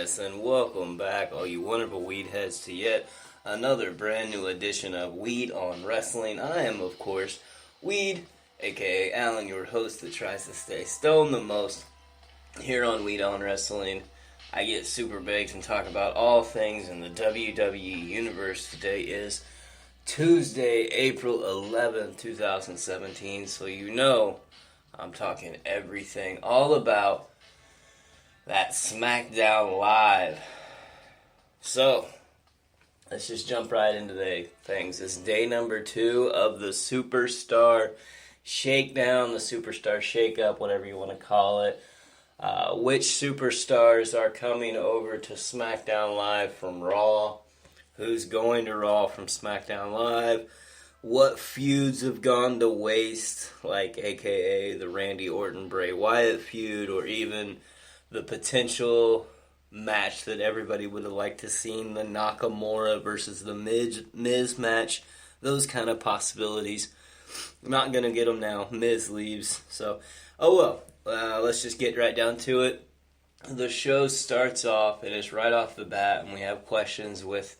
Yes, and welcome back, all you wonderful weed heads, to yet another brand new edition of Weed on Wrestling. I am, of course, Weed, aka Alan, your host that tries to stay stoned the most here on Weed on Wrestling. I get super baked and talk about all things in the WWE universe. Today is Tuesday, April 11th, 2017, so you know I'm talking everything all about that Smackdown Live. So, let's just jump right into the things. It's day number 2 of the SuperStar Shakedown, the SuperStar ShakeUp, whatever you want to call it. Which superstars are coming over to SmackDown Live from Raw? Who's going to Raw from SmackDown Live? What feuds have gone to waste, like aka the Randy Orton-Bray Wyatt feud, or even the potential match that everybody would have liked to see, the Nakamura versus the Miz match. Those kind of possibilities. I'm not going to get them now. Miz leaves. So, let's just get right down to it. The show starts off, and it's right off the bat, and we have questions with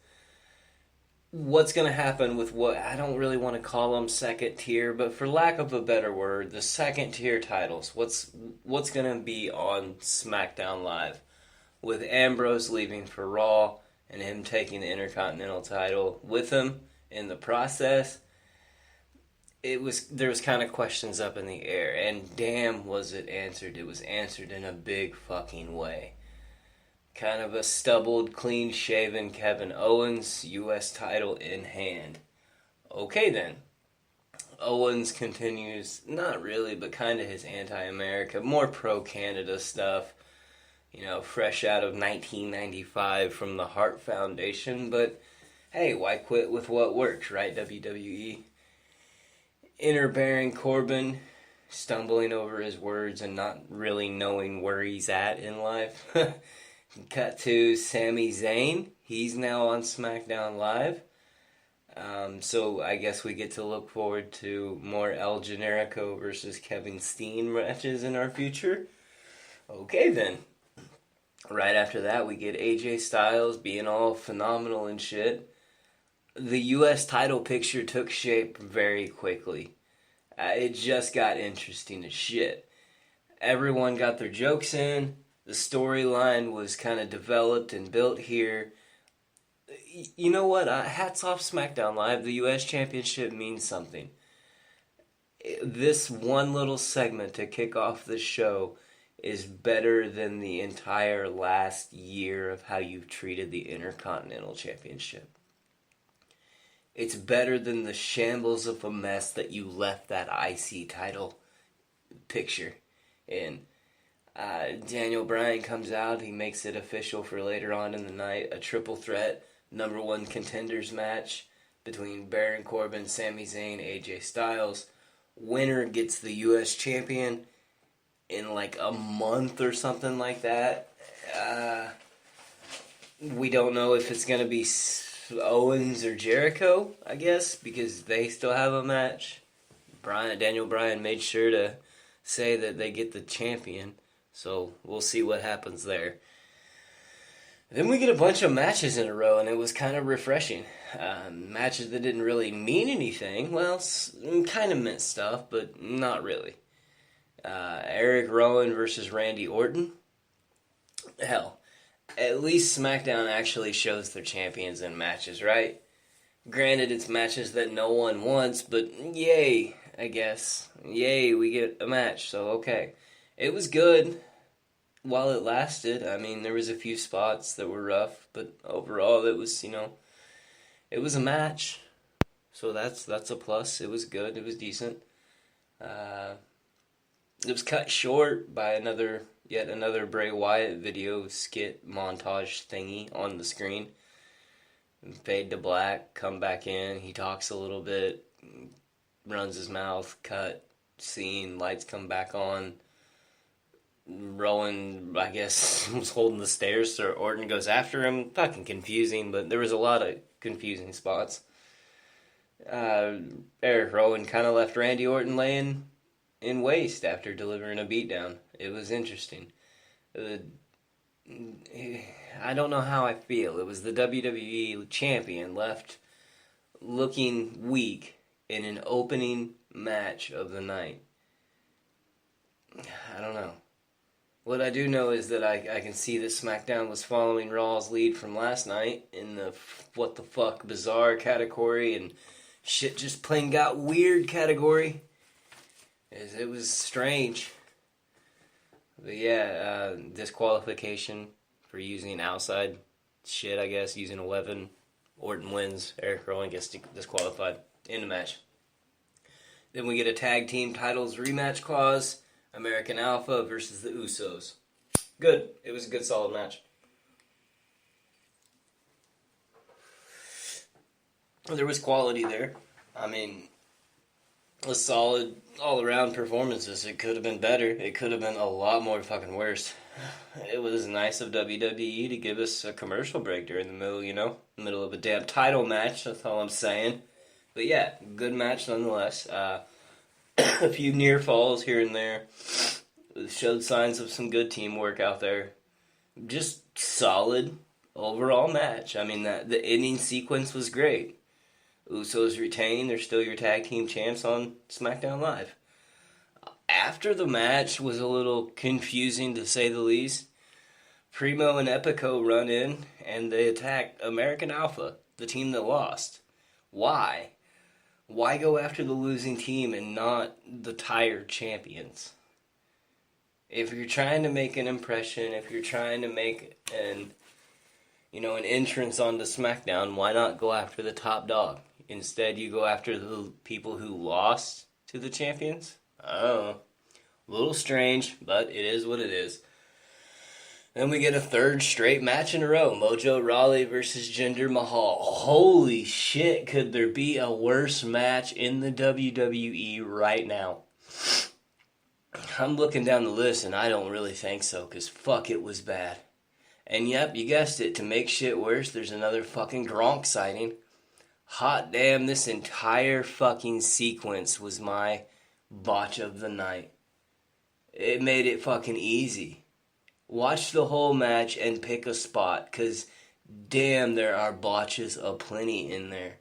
what's going to happen with what I don't really want to call them second tier, but for lack of a better word, the second tier titles. What's going to be on SmackDown Live with Ambrose leaving for Raw and him taking the Intercontinental title with him in the process. There was kind of questions up in the air, and damn was it answered. It was answered in a big fucking way. Kind of a stubbled, clean-shaven Kevin Owens, U.S. title in hand. Okay then. Owens continues, not really, but kind of his anti-America, more pro-Canada stuff. You know, fresh out of 1995 from the Hart Foundation, but hey, why quit with what works, right, WWE? Enter Baron Corbin, stumbling over his words and not really knowing where he's at in life. Cut to Sami Zayn. He's now on SmackDown Live. So I guess we get to look forward to more El Generico versus Kevin Steen matches in our future. Okay then. Right after that, we get AJ Styles being all phenomenal and shit. The U.S. title picture took shape very quickly. It just got interesting as shit. Everyone got their jokes in. The storyline was kind of developed and built here. You know what? Hats off SmackDown Live. The U.S. Championship means something. This one little segment to kick off the show is better than the entire last year of how you've treated the Intercontinental Championship. It's better than the shambles of a mess that you left that IC title picture in. Daniel Bryan comes out. He makes it official for later on in the night. A triple threat, number 1 contenders match between Baron Corbin, Sami Zayn, AJ Styles. Winner gets the U.S. champion in like a month or something like that. We don't know if it's going to be Owens or Jericho, I guess, because they still have a match. Daniel Bryan made sure to say that they get the champion. So we'll see what happens there. Then we get a bunch of matches in a row, and it was kind of refreshing. Matches that didn't really mean anything. Well, kind of meant stuff, but not really. Eric Rowan versus Randy Orton. Hell, at least SmackDown actually shows their champions in matches, right? Granted, it's matches that no one wants, but yay, I guess. Yay, we get a match, so okay. It was good while it lasted. I mean, there was a few spots that were rough, but overall it was, it was a match. So that's a plus. It was good. It was decent. It was cut short by yet another Bray Wyatt video skit montage thingy on the screen. Fade to black, come back in, he talks a little bit, runs his mouth, cut, scene, lights come back on. Rowan, I guess, was holding the stairs, so Orton goes after him. Fucking confusing, but there was a lot of confusing spots. Eric Rowan kind of left Randy Orton laying in waste after delivering a beatdown. It was interesting. I don't know how I feel. It was the WWE champion left looking weak in an opening match of the night. I don't know. What I do know is that I can see that SmackDown was following Raw's lead from last night in the what the fuck bizarre category and shit just plain got weird category. It was strange. But yeah, disqualification for using outside shit, I guess, using a weapon. Orton wins. Eric Rowan gets disqualified. End of match. Then we get a tag team titles rematch clause. American Alpha versus the Usos. Good. It was a good, solid match. There was quality there. I mean, a solid all-around performances. It could have been better. It could have been a lot more fucking worse. It was nice of WWE to give us a commercial break during the middle of a damn title match. That's all I'm saying. But yeah, good match nonetheless. A few near falls here and there. Showed signs of some good teamwork out there. Just solid overall match. I mean, the ending sequence was great. Usos retain. They're still your tag team champs on SmackDown Live. After the match was a little confusing to say the least. Primo and Epico run in and they attack American Alpha, the team that lost. Why? Why go after the losing team and not the tired champions? If you're trying to make an impression, if you're trying to make an entrance onto SmackDown, why not go after the top dog? Instead, you go after the people who lost to the champions? I don't know. A little strange, but it is what it is. Then we get a third straight match in a row. Mojo Rawley versus Jinder Mahal. Holy shit, could there be a worse match in the WWE right now? I'm looking down the list and I don't really think so, because fuck, it was bad. And yep, you guessed it, to make shit worse, there's another fucking Gronk sighting. Hot damn, this entire fucking sequence was my botch of the night. It made it fucking easy. Watch the whole match and pick a spot, because damn, there are botches aplenty in there.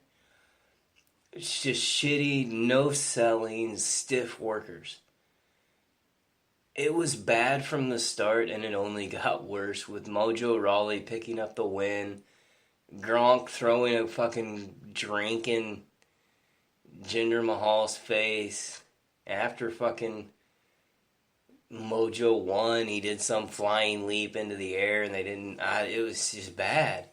It's just shitty, no-selling, stiff workers. It was bad from the start, and it only got worse with Mojo Rawley picking up the win. Gronk throwing a fucking drink in Jinder Mahal's face. After fucking Mojo won, he did some flying leap into the air, and they didn't. It was just bad.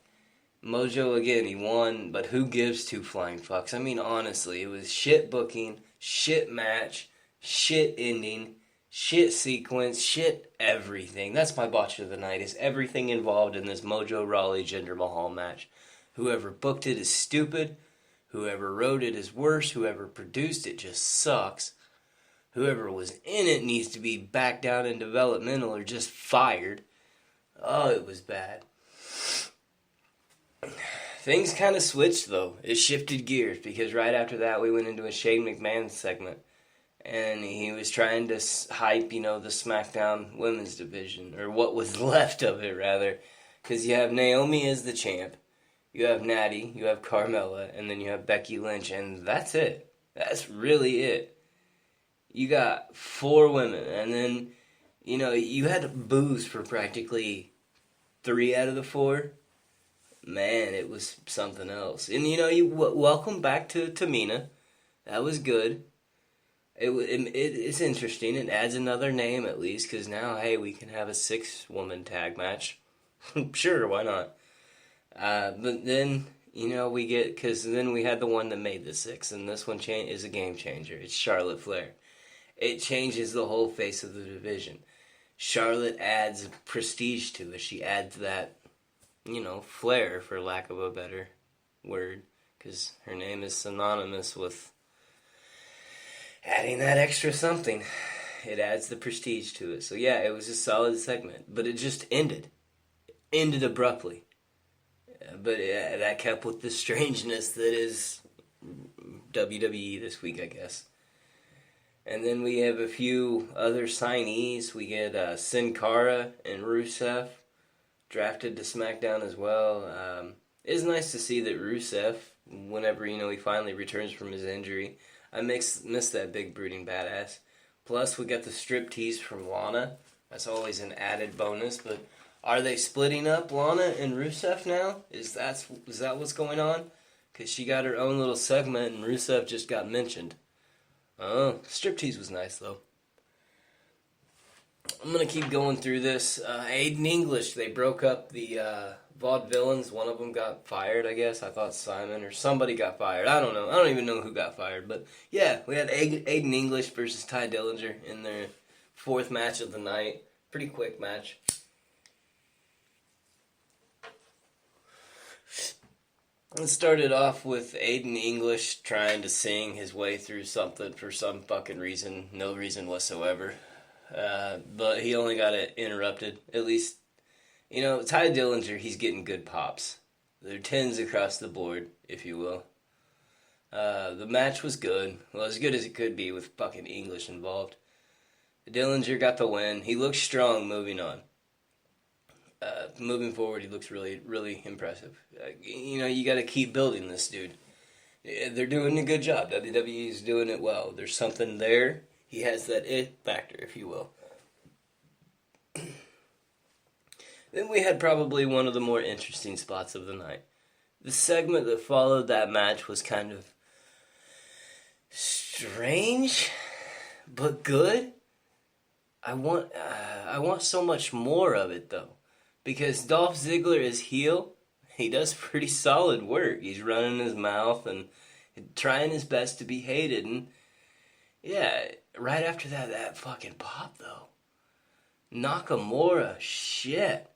Mojo, again, he won, but who gives two flying fucks? I mean, honestly, it was shit booking, shit match, shit ending, shit sequence, shit everything. That's my botch of the night, is everything involved in this Mojo Rawley Jinder Mahal match. Whoever booked it is stupid. Whoever wrote it is worse. Whoever produced it just sucks. Whoever was in it needs to be back down in developmental or just fired. Oh, it was bad. Things kind of switched, though. It shifted gears, because right after that we went into a Shane McMahon segment. And he was trying to hype, the SmackDown women's division, or what was left of it, rather. Because you have Naomi as the champ, you have Natty, you have Carmella, and then you have Becky Lynch, and that's it. That's really it. You got 4 women, and then, you had booze for practically 3 out of the 4. Man, it was something else. And, you welcome back to Tamina. That was good. It's interesting. It adds another name, at least, because now, hey, we can have a 6-woman tag match. Sure, why not? But then, we get, because then we had the one that made the 6, and this one is a game changer. It's Charlotte Flair. It changes the whole face of the division. Charlotte adds prestige to it. She adds that, flair, for lack of a better word, because her name is synonymous with adding that extra something. It adds the prestige to it. So yeah, it was a solid segment, but it just ended abruptly. But that kept with the strangeness that is WWE this week, I guess. And then we have a few other signees. We get Sin Cara and Rusev. drafted to Smackdown as well. It's nice to see that Rusev, whenever he finally returns from his injury, I miss that big brooding badass. Plus, we got the striptease from Lana. That's always an added bonus. But are they splitting up Lana and Rusev now? Is that what's going on? Because she got her own little segment and Rusev just got mentioned. Oh, striptease was nice though. I'm going to keep going through this. Aiden English, they broke up the vaudevillains. One of them got fired, I guess. I thought Simon or somebody got fired. I don't know. I don't even know who got fired. But yeah, we had Aiden English versus Ty Dillinger in their fourth match of the night. Pretty quick match. It started off with Aiden English trying to sing his way through something for some fucking reason. No reason whatsoever. But he only got it interrupted. At least, Ty Dillinger, he's getting good pops. They're 10s across the board, if you will. The match was good. Well, as good as it could be with fucking English involved. Dillinger got the win. He looks strong moving on. Moving forward, he looks really, really impressive. You got to keep building this dude. They're doing a good job. WWE's doing it well. There's something there. He has that it factor, if you will. Then we had probably one of the more interesting spots of the night. The segment that followed that match was kind of strange, but good. I want so much more of it, though. Because Dolph Ziggler is heel. He does pretty solid work. He's running his mouth and trying his best to be hated. And yeah, right after that fucking pop, though. Nakamura, shit.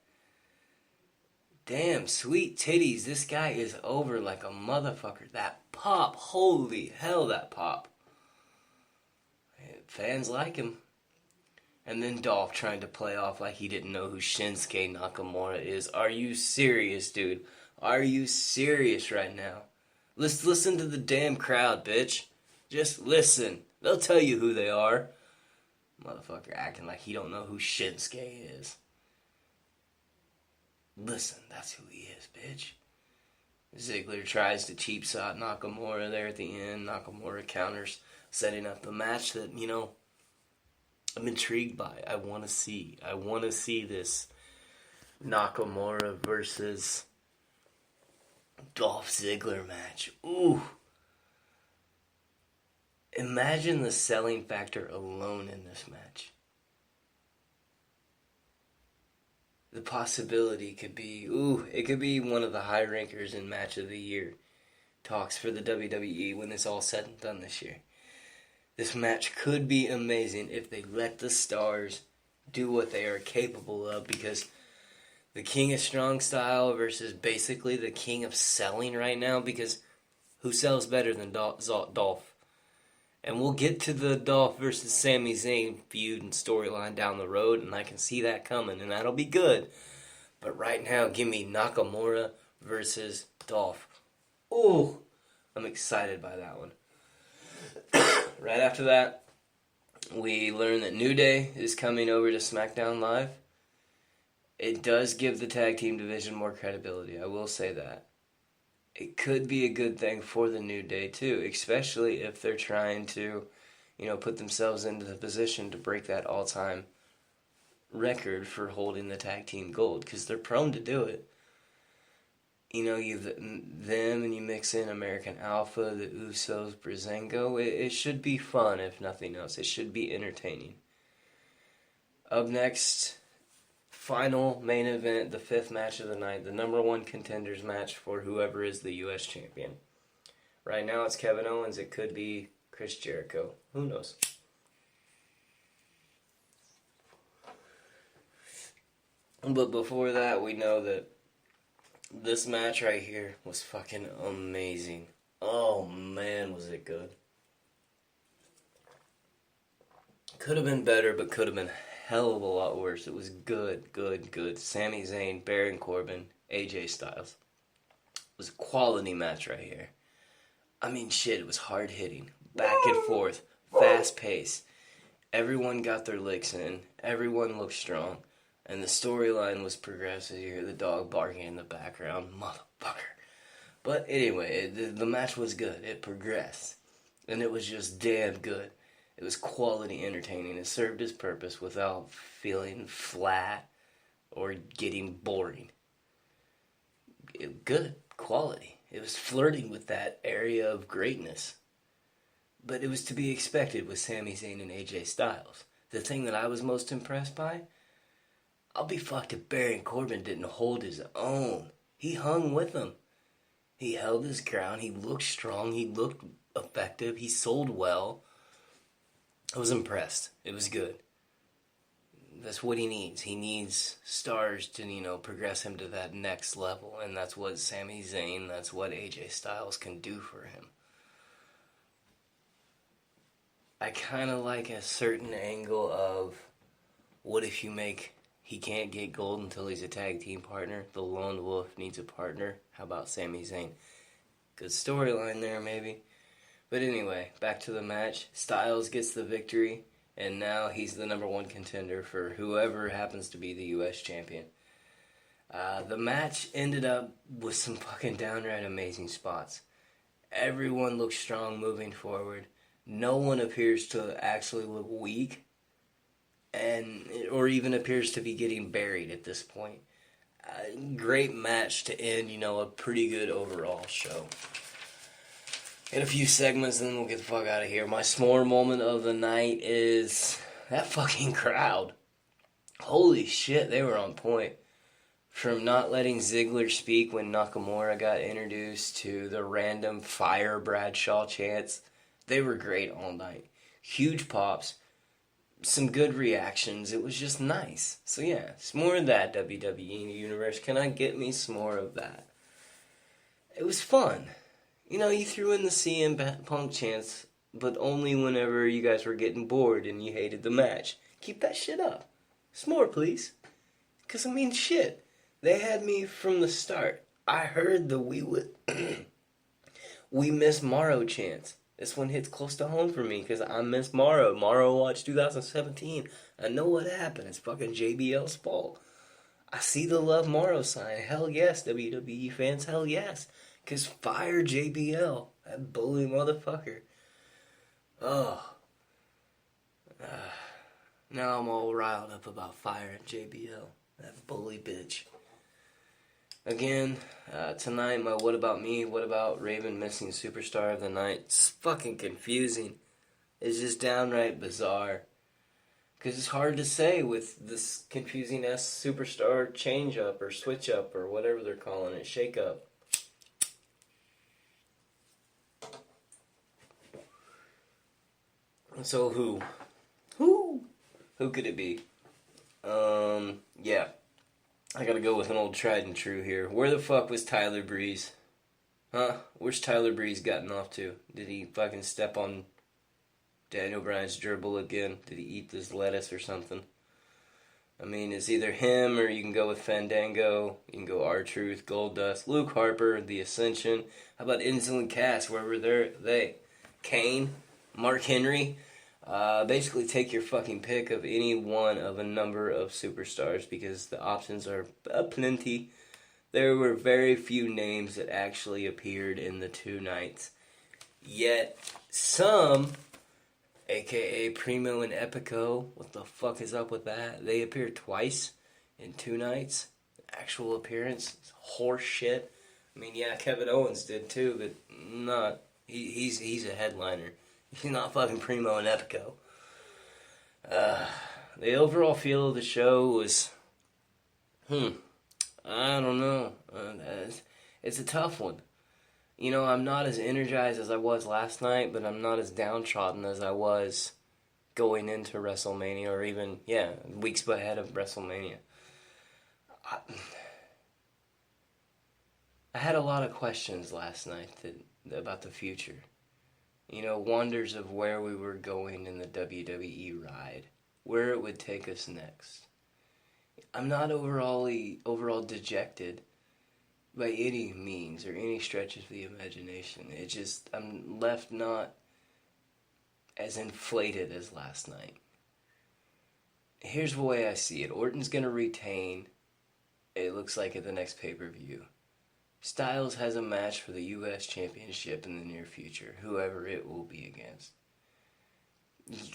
Damn, sweet titties. This guy is over like a motherfucker. That pop, holy hell, that pop. Fans like him. And then Dolph trying to play off like he didn't know who Shinsuke Nakamura is. Are you serious, dude? Are you serious right now? Let's listen to the damn crowd, bitch. Just listen. They'll tell you who they are. Motherfucker acting like he don't know who Shinsuke is. Listen, that's who he is, bitch. Ziggler tries to cheap shot Nakamura there at the end. Nakamura counters, setting up the match that, I'm intrigued by. I want to see this Nakamura versus Dolph Ziggler match. Ooh. Imagine the selling factor alone in this match. The possibility could be, it could be one of the high rankers in match of the year talks for the WWE when it's all said and done this year. This match could be amazing if they let the stars do what they are capable of, because the king of strong style versus basically the king of selling right now, because who sells better than Dolph? And we'll get to the Dolph versus Sami Zayn feud and storyline down the road, and I can see that coming, and that'll be good. But right now, give me Nakamura versus Dolph. Ooh, I'm excited by that one. Right after that, we learn that New Day is coming over to SmackDown Live. It does give the tag team division more credibility, I will say that. It could be a good thing for the New Day too, especially if they're trying to, put themselves into the position to break that all-time record for holding the tag team gold, because they're prone to do it. Them and you mix in American Alpha, the Usos, Breezango. It should be fun, if nothing else. It should be entertaining. Up next, final main event, the fifth match of the night, the number one contenders match for whoever is the U.S. champion. Right now it's Kevin Owens. It could be Chris Jericho. Who knows? But before that, we know that this match right here was fucking amazing. Oh man, was it good. Could have been better, but could have been hell of a lot worse. It was good. Sami Zayn, Baron Corbin, AJ Styles. It was a quality match right here. I mean, shit, it was hard hitting. Back and forth. Fast pace. Everyone got their licks in. Everyone looked strong. And the storyline was progressive. You hear the dog barking in the background. Motherfucker. But anyway, the match was good. It progressed. And it was just damn good. It was quality entertaining. It served its purpose without feeling flat or getting boring. Good quality. It was flirting with that area of greatness. But it was to be expected with Sami Zayn and AJ Styles. The thing that I was most impressed by, I'll be fucked if Baron Corbin didn't hold his own. He hung with them. He held his ground. He looked strong. He looked effective. He sold well. I was impressed. It was good. That's what he needs. He needs stars to, progress him to that next level. And that's what Sami Zayn, that's what AJ Styles can do for him. I kind of like a certain angle of, what if he can't get gold until he's a tag team partner? The lone wolf needs a partner. How about Sami Zayn? Good storyline there, maybe. But anyway, back to the match. Styles gets the victory, and now he's the number one contender for whoever happens to be the U.S. champion. The match ended up with some fucking downright amazing spots. Everyone looks strong moving forward. No one appears to actually look weak, or even appears to be getting buried at this point. Great match to end, a pretty good overall show. In a few segments, and then we'll get the fuck out of here. My s'more moment of the night is that fucking crowd. Holy shit, they were on point. From not letting Ziggler speak when Nakamura got introduced to the random Fire Bradshaw chants. They were great all night. Huge pops. Some good reactions. It was just nice. So yeah, some more of that, WWE Universe. Can I get me some more of that? It was fun. You threw in the CM Punk chants, but only whenever you guys were getting bored and you hated the match. Keep that shit up. Some more, please. Because, shit. They had me from the start. I heard the We Miss Morrow chants. This one hits close to home for me because I miss Morrow. Morrow Watch 2017. I know what happened. It's fucking JBL's fault. I see the Love Morrow sign. Hell yes, WWE fans. Hell yes. Because fire JBL. That bully motherfucker. Oh. Now I'm all riled up about firing JBL. That bully bitch. Again, tonight, my What About Me, What About Raven missing Superstar of the Night? It's fucking confusing. It's just downright bizarre. Because it's hard to say with this confusing-ass Superstar change-up or switch-up or whatever they're calling it, shake-up. So who? Who could it be? Yeah. I gotta go with an old tried and true here. Where the fuck was Tyler Breeze? Huh? Where's Tyler Breeze gotten off to? Did he fucking step on Daniel Bryan's gerbil again? Did he eat this lettuce or something? It's either him or you can go with Fandango. You can go R-Truth, Goldust, Luke Harper, The Ascension. How about Insolent Cass? Where were they? Kane? Mark Henry? Basically take your fucking pick of any one of a number of superstars because the options are plenty. There were very few names that actually appeared in the 2 nights. Yet, some, aka Primo and Epico, what the fuck is up with that? They appeared twice in 2 nights. Actual appearance, horse shit. Yeah, Kevin Owens did too, but not. He's a headliner. He's not fucking Primo and Epico. The overall feel of the show was, I don't know. It's a tough one. I'm not as energized as I was last night, but I'm not as downtrodden as I was going into WrestleMania, or even, weeks ahead of WrestleMania. I had a lot of questions last night about the future. Wonders of where we were going in the WWE ride. Where it would take us next. I'm not overall dejected by any means or any stretch of the imagination. It just, I'm left not as inflated as last night. here's the way I see it. Orton's going to retain, it looks like, at the next pay-per-view. Styles has a match for the U.S. Championship in the near future, whoever it will be against.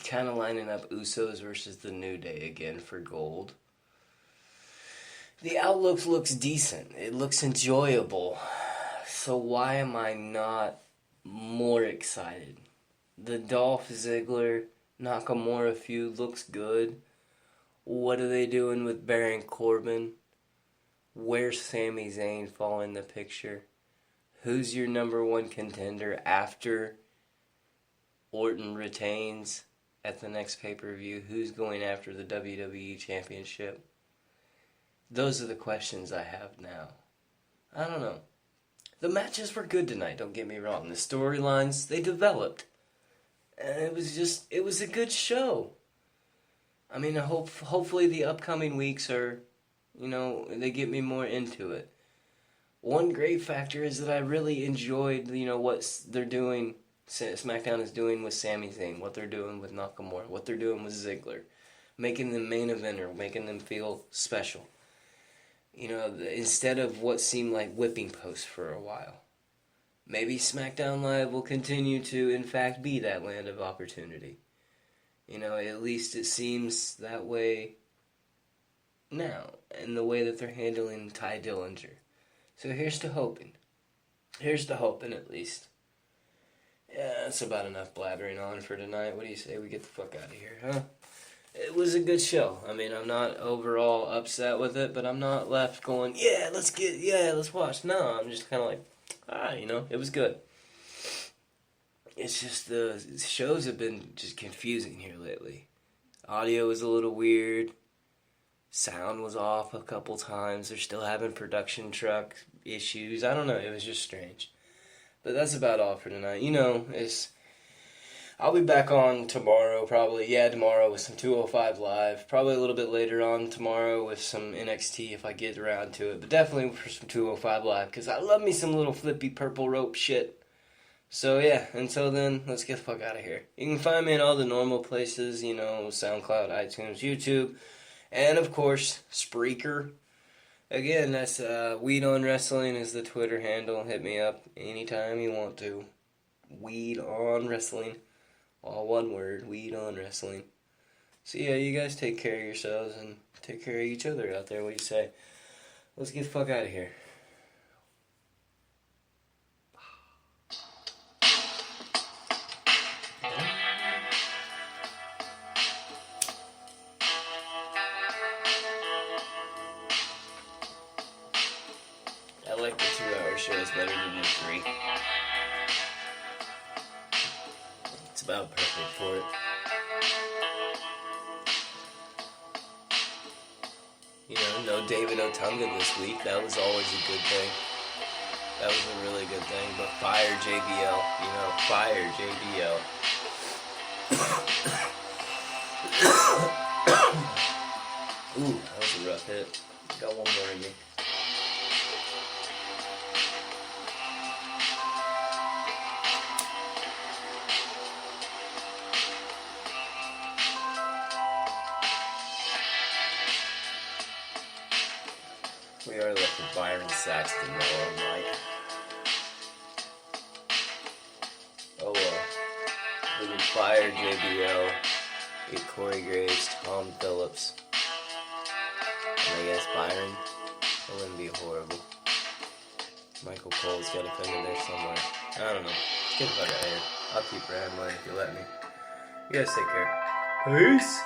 Kind of lining up Usos versus the New Day again for gold. The outlook looks decent. It looks enjoyable. So why am I not more excited? The Dolph Ziggler Nakamura feud looks good. What are they doing with Baron Corbin? Where's Sami Zayn fall in the picture? Who's your number one contender after Orton retains at the next pay-per-view? Who's going after the WWE Championship? Those are the questions I have now. I don't know. The matches were good tonight, don't get me wrong. The storylines, they developed. And it was a good show. I mean, hopefully the upcoming weeks are, they get me more into it. One great factor is that I really enjoyed, what they're doing, Smackdown is doing with Sami Zayn, what they're doing with Nakamura, what they're doing with Ziggler. Making them main eventer, making them feel special. Instead of what seemed like whipping posts for a while. Maybe SmackDown Live will continue to, in fact, be that land of opportunity. At least it seems that way now, in the way that they're handling Ty Dillinger. So here's to hoping. Here's to hoping, at least. Yeah, that's about enough blathering on for tonight. What do you say we get the fuck out of here, huh? It was a good show. I mean, I'm not overall upset with it, but I'm not left going, let's watch. No, I'm just kind of like, it was good. It's just the shows have been just confusing here lately. Audio was a little weird. Sound was off a couple times. They're still having production truck issues. I don't know. It was just strange. But that's about all for tonight. I'll be back on tomorrow, probably. Yeah, tomorrow with some 205 Live. Probably a little bit later on tomorrow with some NXT if I get around to it. But definitely for some 205 Live, because I love me some little flippy purple rope shit. So yeah, until then, let's get the fuck out of here. You can find me in all the normal places, SoundCloud, iTunes, YouTube, and of course, Spreaker. Again, that's Weed on Wrestling is the Twitter handle. Hit me up anytime you want to. Weed on Wrestling. All one word, Weed on Wrestling. So yeah, you guys take care of yourselves and take care of each other out there. What do you say? Let's get the fuck out of here. I like the 2-hour shows better than the 3. It's about perfect for it. No David Otunga this week. That was always a good thing. That was a really good thing. But fire JBL. Fire JBL. Ooh, that was a rough hit. Got one more in me. We are left with Byron Saxton now on mic. Oh well. We can fire JBL, get Corey Graves, Tom Phillips. And I guess Byron, that wouldn't be horrible. Michael Cole's got a fender there somewhere. I don't know. Get the fuck out of here. I'll keep rambling if you let me. You guys take care. Peace!